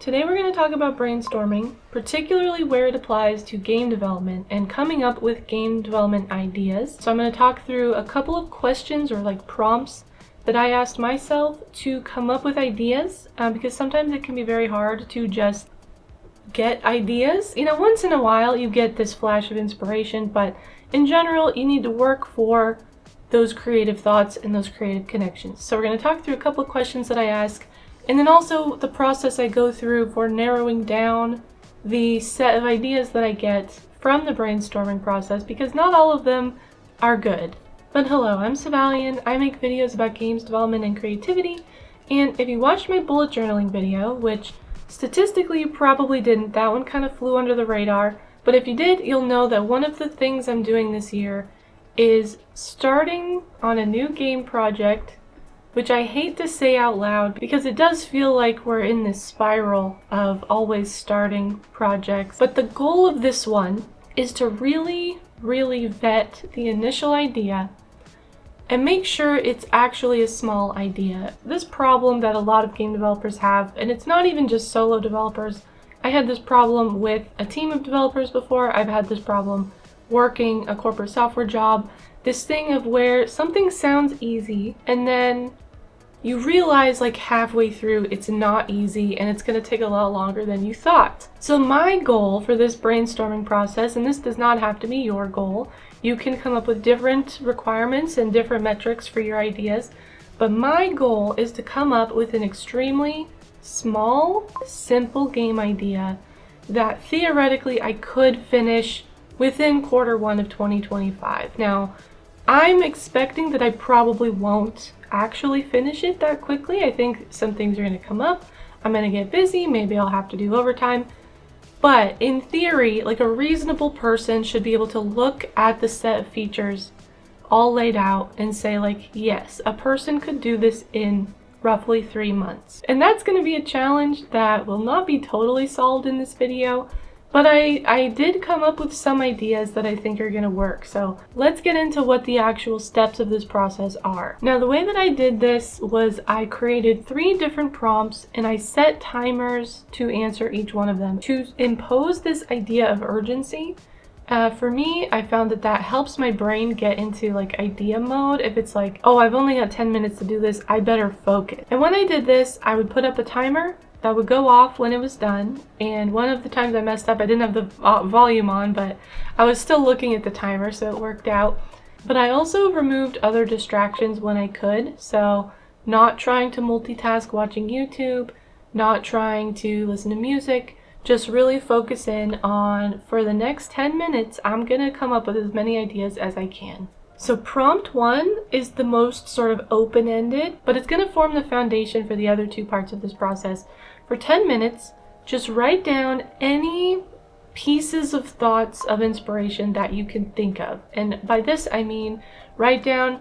Today we're going to talk about brainstorming, particularly where it applies to game development and coming up with game development ideas. So I'm going to talk through a couple of questions or prompts that I asked myself to come up with ideas because sometimes it can be very hard to just get ideas. Once in a while you get this flash of inspiration, but in general you need to work for those creative thoughts and those creative connections. So we're going to talk through a couple of questions that I ask, and then also the process I go through for narrowing down the set of ideas that I get from the brainstorming process, because not all of them are good. But hello, I'm Savalian. I make videos about games development and creativity, and if you watched my bullet journaling video, which statistically you probably didn't, that one kind of flew under the radar, but if you did, you'll know that one of the things I'm doing this year is starting on a new game project, which I hate to say out loud because it does feel like we're in this spiral of always starting projects. But the goal of this one is to really vet the initial idea and make sure it's actually a small idea. This problem that a lot of game developers have, and it's not even just solo developers. I had this problem with a team of developers before. I've had this problem working a corporate software job. This thing of where something sounds easy and then you realize halfway through it's not easy and it's going to take a lot longer than you thought. So my goal for this brainstorming process, and this does not have to be your goal, you can come up with different requirements and different metrics for your ideas, but my goal is to come up with an extremely small, simple game idea that theoretically I could finish within Q1 of 2025. Now, I'm expecting that I probably won't actually finish it that quickly. I think some things are going to come up. I'm going to get busy. Maybe I'll have to do overtime. But in theory, a reasonable person should be able to look at the set of features all laid out and say yes, a person could do this in roughly 3 months. And that's going to be a challenge that will not be totally solved in this video. But I did come up with some ideas that I think are going to work. So let's get into what the actual steps of this process are. Now, the way that I did this was I created 3 different prompts and I set timers to answer each one of them to impose this idea of urgency. For me, I found that helps my brain get into idea mode. If it's oh, I've only got 10 minutes to do this, I better focus. And when I did this, I would put up a timer that would go off when it was done. And one of the times I messed up, I didn't have the volume on, but I was still looking at the timer, so it worked out. But I also removed other distractions when I could. So not trying to multitask watching YouTube, not trying to listen to music, just really focus in on, for the next 10 minutes, I'm gonna come up with as many ideas as I can. So prompt 1 is the most sort of open-ended, but it's going to form the foundation for the other 2 parts of this process. For 10 minutes, just write down any pieces of thoughts of inspiration that you can think of. And by this, I mean write down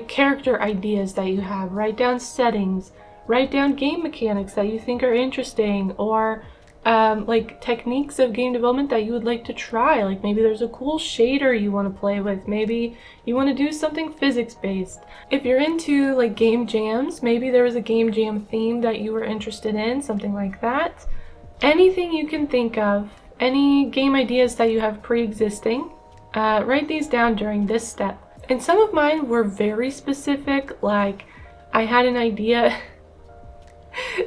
character ideas that you have, write down settings, write down game mechanics that you think are interesting, or techniques of game development that you would like to try. Maybe there's a cool shader you want to play with. Maybe you want to do something physics-based. If you're into game jams, maybe there was a game jam theme that you were interested in, something like that. Anything you can think of, any game ideas that you have pre-existing, write these down during this step. And some of mine were very specific, I had an idea.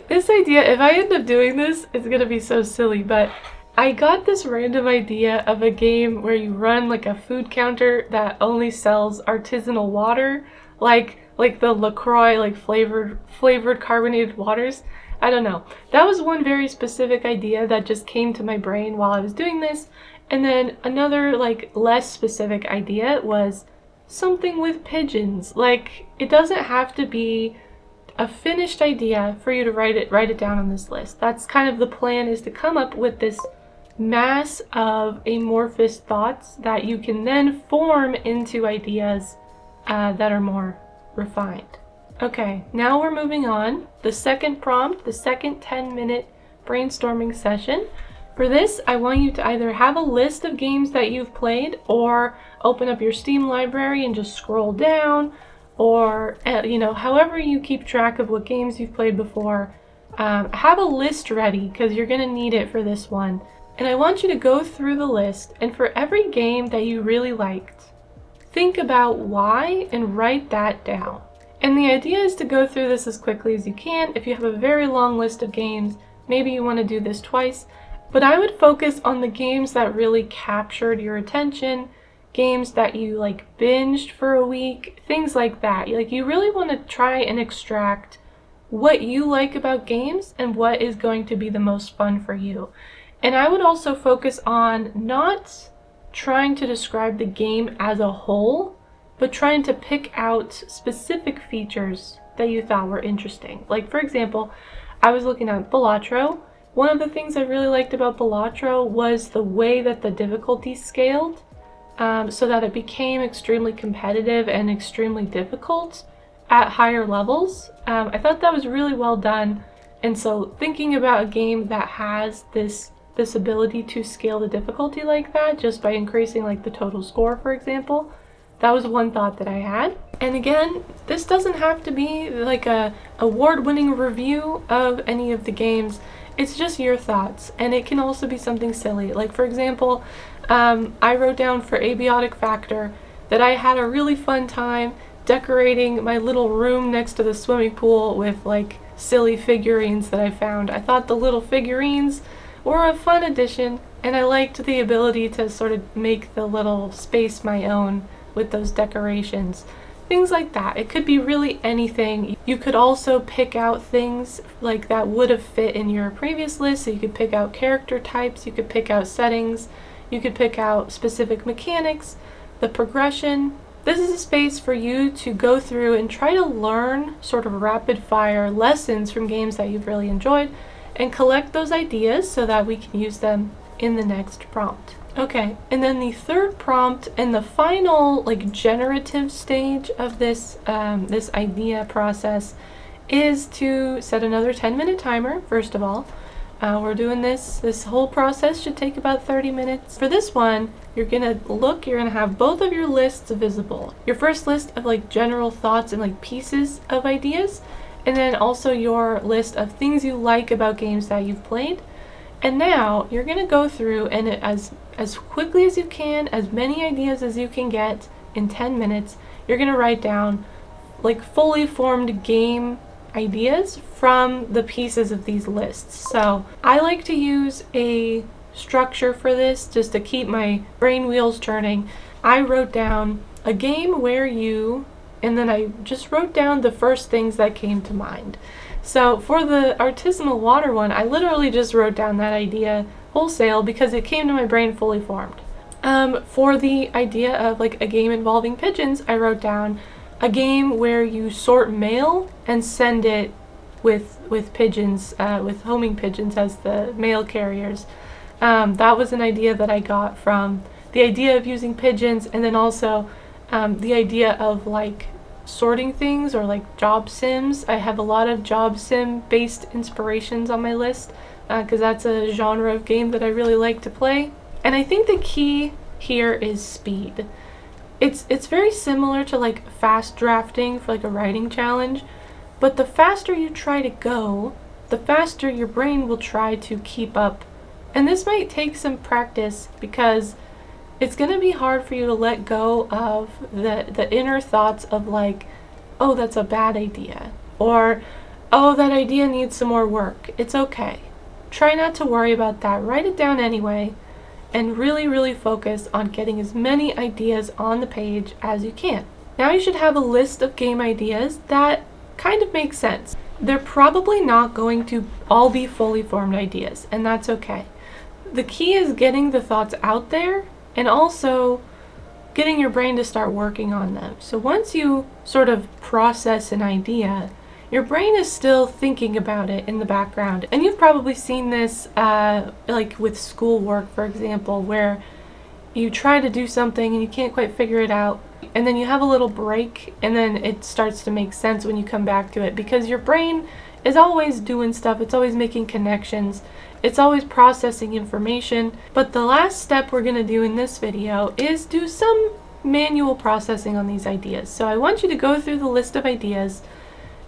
This idea, if I end up doing this, it's gonna be so silly, but I got this random idea of a game where you run a food counter that only sells artisanal water, like the LaCroix, flavored carbonated waters. I don't know. That was one very specific idea that just came to my brain while I was doing this. And then another less specific idea was something with pigeons. It doesn't have to be a finished idea for you to write it down on this list. That's kind of the plan, is to come up with this mass of amorphous thoughts that you can then form into ideas that are more refined. Okay, now we're moving on. The second prompt, the second 10-minute brainstorming session. For this, I want you to either have a list of games that you've played, or open up your Steam library and just scroll down, or however you keep track of what games you've played before, have a list ready because you're going to need it for this one. And I want you to go through the list, and for every game that you really liked, think about why and write that down. And the idea is to go through this as quickly as you can. If you have a very long list of games, maybe you want to do this twice, but I would focus on the games that really captured your attention, games that you like binged for a week, things like that. Like, you really want to try and extract what you like about games and what is going to be the most fun for you. And I would also focus on not trying to describe the game as a whole, but trying to pick out specific features that you thought were interesting. Like, for example, I was looking at Balatro. One of the things I really liked about Balatro was the way that the difficulty scaled, so that it became extremely competitive and extremely difficult at higher levels. I thought that was really well done. And so thinking about a game that has this ability to scale the difficulty like that, just by increasing like the total score, for example, that was one thought that I had. And again, this doesn't have to be like a award-winning review of any of the games. It's just your thoughts, and it can also be something silly. Like, for example, I wrote down for Abiotic Factor that I had a really fun time decorating my little room next to the swimming pool with like silly figurines that I found. I thought the little figurines were a fun addition, and I liked the ability to sort of make the little space my own with those decorations. Things like that. It could be really anything. You could also pick out things like that would have fit in your previous list. So you could pick out character types, you could pick out settings, you could pick out specific mechanics, the progression. This is a space for you to go through and try to learn sort of rapid fire lessons from games that you've really enjoyed and collect those ideas so that we can use them in the next prompt. Okay, and then the third prompt and the final like generative stage of this this idea process is to set another 10-minute timer. First of all, we're doing this whole process should take about 30 minutes. For this one, you're gonna have both of your lists visible. Your first list of like general thoughts and like pieces of ideas, and then also your list of things you like about games that you've played. And now you're going to go through and as quickly as you can, as many ideas as you can get in 10 minutes, you're going to write down like fully formed game ideas from the pieces of these lists. So I like to use a structure for this just to keep my brain wheels turning. I wrote down a game where you, and then I just wrote down the first things that came to mind. So for the artisanal water one, I literally just wrote down that idea wholesale because it came to my brain fully formed. For the idea of like a game involving pigeons, I wrote down a game where you sort mail and send it with pigeons, with homing pigeons as the mail carriers. That was an idea that I got from the idea of using pigeons, and then also the idea of like sorting things or like job sims. I have a lot of job sim based inspirations on my list because that's a genre of game that I really like to play. And I think the key here is speed. It's very similar to like fast drafting for like a writing challenge, but the faster you try to go, the faster your brain will try to keep up. And this might take some practice because it's going to be hard for you to let go of the inner thoughts of like, oh, that's a bad idea, or oh, that idea needs some more work. It's okay. Try not to worry about that. Write it down anyway, and really focus on getting as many ideas on the page as you can. Now you should have a list of game ideas that kind of make sense. They're probably not going to all be fully formed ideas, and that's okay. The key is getting the thoughts out there and also getting your brain to start working on them. So once you sort of process an idea, your brain is still thinking about it in the background. And you've probably seen this like with schoolwork, for example, where you try to do something and you can't quite figure it out, and then you have a little break, and then it starts to make sense when you come back to it, because your brain is always doing stuff. It's always making connections. It's always processing information. But the last step we're going to do in this video is do some manual processing on these ideas. So I want you to go through the list of ideas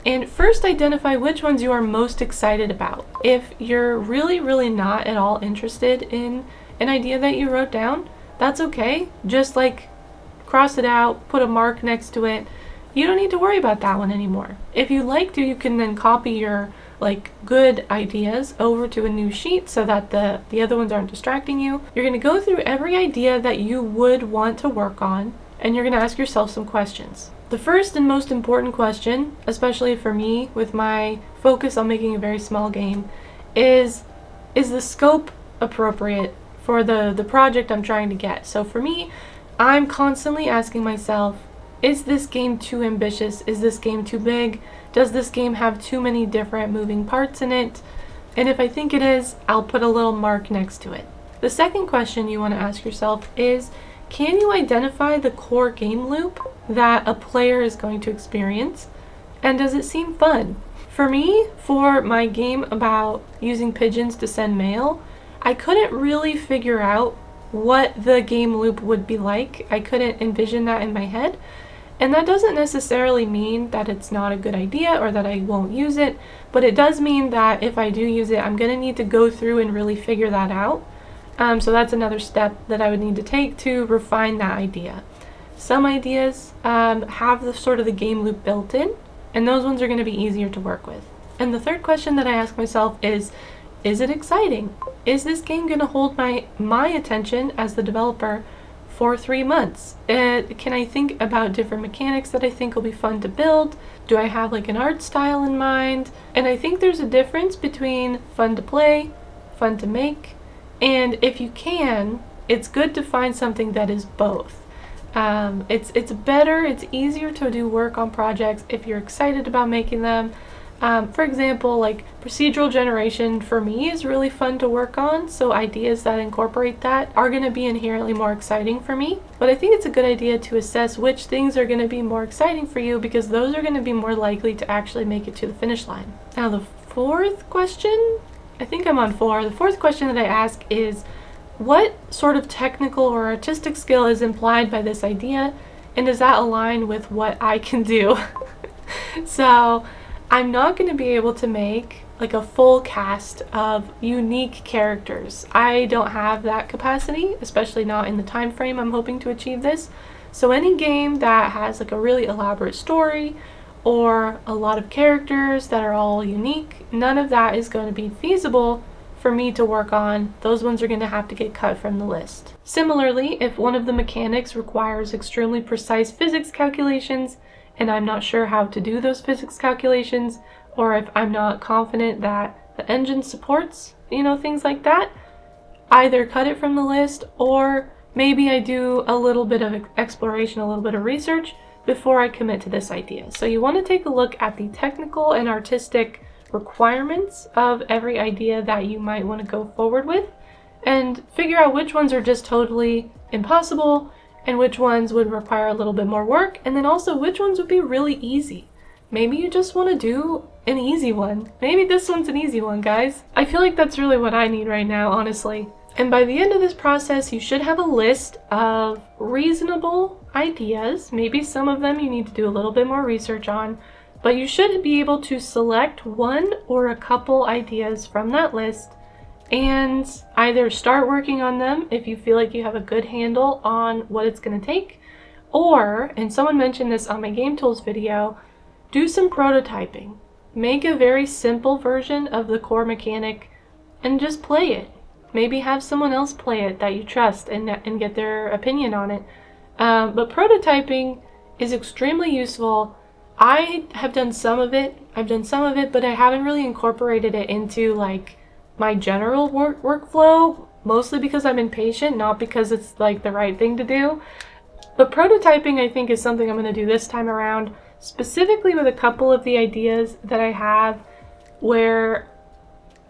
And first identify which ones you are most excited about. If you're really not at all interested in an idea that you wrote down, that's okay. Just like cross it out, put a mark next to it. You don't need to worry about that one anymore. If you like to, you can then copy your like good ideas over to a new sheet so that the other ones aren't distracting you. You're going to go through every idea that you would want to work on, and you're going to ask yourself some questions. The first and most important question, especially for me with my focus on making a very small game, is the scope appropriate for the project I'm trying to get? So for me, I'm constantly asking myself, is this game too ambitious? Is this game too big? Does this game have too many different moving parts in it? And if I think it is, I'll put a little mark next to it. The second question you want to ask yourself is, can you identify the core game loop that a player is going to experience? And does it seem fun? For me, for my game about using pigeons to send mail, I couldn't really figure out what the game loop would be like. I couldn't envision that in my head. And that doesn't necessarily mean that it's not a good idea or that I won't use it, but it does mean that if I do use it, I'm going to need to go through and really figure that out. So that's another step that I would need to take to refine that idea. Some ideas have the sort of the game loop built in, and those ones are going to be easier to work with. And the third question that I ask myself is it exciting? Is this game going to hold my attention as the developer for 3 months? Can I think about different mechanics that I think will be fun to build? Do I have like an art style in mind? And I think there's a difference between fun to play, fun to make, and if you can, it's good to find something that is both. It's easier to do work on projects if you're excited about making them. For example, like procedural generation for me is really fun to work on, so ideas that incorporate that are going to be inherently more exciting for me. But I think it's a good idea to assess which things are going to be more exciting for you, because those are going to be more likely to actually make it to the finish line. Now the fourth question, I think I'm on 4. The fourth question that I ask is, what sort of technical or artistic skill is implied by this idea, and does that align with what I can do? So I'm not going to be able to make like a full cast of unique characters. I don't have that capacity, especially not in the time frame I'm hoping to achieve this. So any game that has like a really elaborate story or a lot of characters that are all unique, none of that is going to be feasible for me to work on. Those ones are going to have to get cut from the list. Similarly, if one of the mechanics requires extremely precise physics calculations, and I'm not sure how to do those physics calculations, or if I'm not confident that the engine supports, things like that, either cut it from the list, or maybe I do a little bit of exploration, a little bit of research before I commit to this idea. So you want to take a look at the technical and artistic requirements of every idea that you might want to go forward with, and figure out which ones are just totally impossible and which ones would require a little bit more work, and then also which ones would be really easy. Maybe you just want to do an easy one. Maybe this one's an easy one, guys. I feel like that's really what I need right now, honestly. And by the end of this process, you should have a list of reasonable ideas. Maybe some of them you need to do a little bit more research on, but you should be able to select one or a couple ideas from that list and either start working on them if you feel like you have a good handle on what it's going to take, or, and someone mentioned this on my Game Tools video, do some prototyping. Make a very simple version of the core mechanic and just play it. Maybe have someone else play it that you trust and get their opinion on it. But prototyping is extremely useful. I have done some of it. But I haven't really incorporated it into like my general workflow, mostly because I'm impatient, not because it's like the right thing to do. But prototyping, I think, is something I'm going to do this time around, specifically with a couple of the ideas that I have where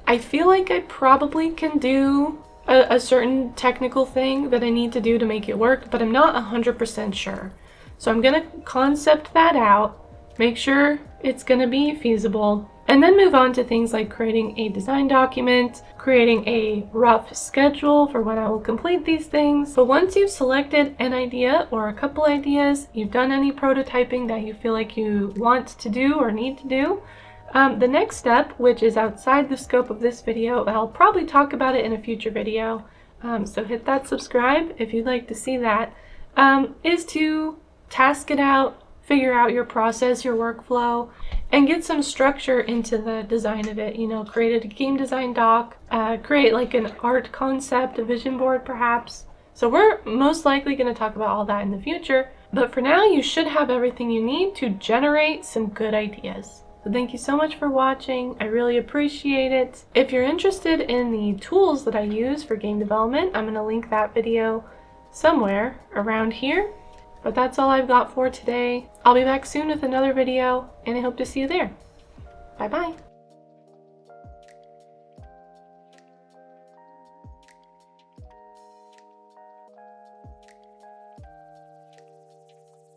I feel like I probably can do a certain technical thing that I need to do to make it work, but I'm not 100% sure. So I'm going to concept that out, make sure it's going to be feasible, And then move on to things like creating a design document, creating a rough schedule for when I will complete these things. But once you've selected an idea or a couple ideas, you've done any prototyping that you feel like you want to do or need to do, the next step, which is outside the scope of this video, I'll probably talk about it in a future video, so hit that subscribe if you'd like to see that, is to task it out, figure out your process, your workflow, and get some structure into the design of it. You know, create a game design doc, create like an art concept, a vision board perhaps. So we're most likely going to talk about all that in the future, but for now you should have everything you need to generate some good ideas. So thank you so much for watching. I really appreciate it. If you're interested in the tools that I use for game development, I'm going to link that video somewhere around here. But that's all I've got for today. I'll be back soon with another video, and I hope to see you there. Bye bye.